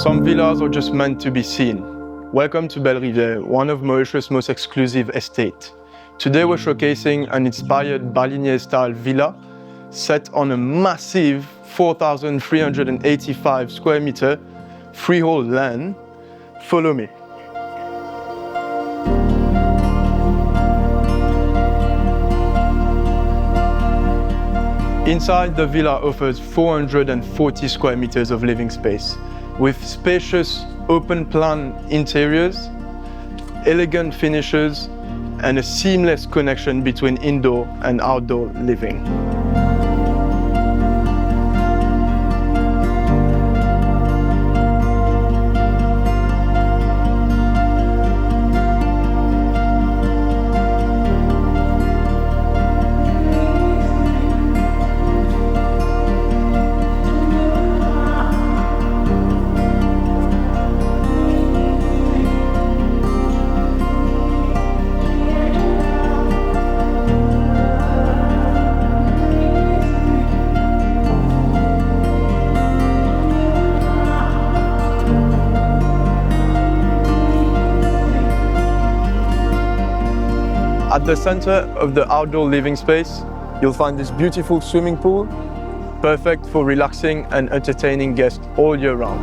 Some villas are just meant to be seen. Welcome to Belle Rivière, one of Mauritius' most exclusive estates. Today we're showcasing an inspired Balinese-style villa set on a massive 4,385 square meter freehold land. Follow me. Inside, the villa offers 440 square meters of living space, with spacious open-plan interiors, elegant finishes, and a seamless connection between indoor and outdoor living. At the center of the outdoor living space, you'll find this beautiful swimming pool, perfect for relaxing and entertaining guests all year round.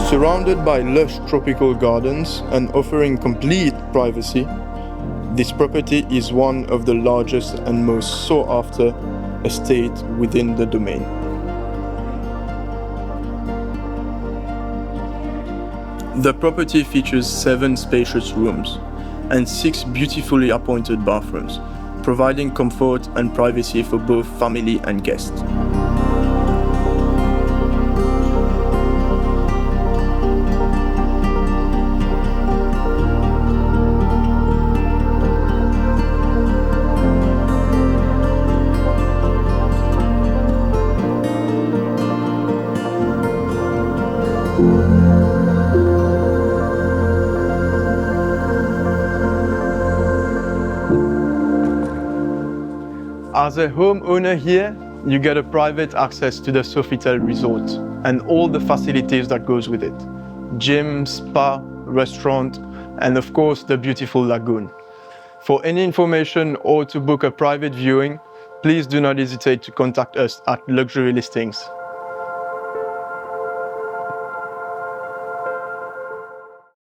Surrounded by lush tropical gardens and offering complete privacy, this property is one of the largest and most sought-after estates within the domain. The property features 7 spacious rooms and 6 beautifully appointed bathrooms, providing comfort and privacy for both family and guests. As a homeowner here, you get a private access to the Sofitel Resort and all the facilities that goes with it. Gym, spa, restaurant, and of course the beautiful lagoon. For any information or to book a private viewing, please do not hesitate to contact us at Luxury Listings.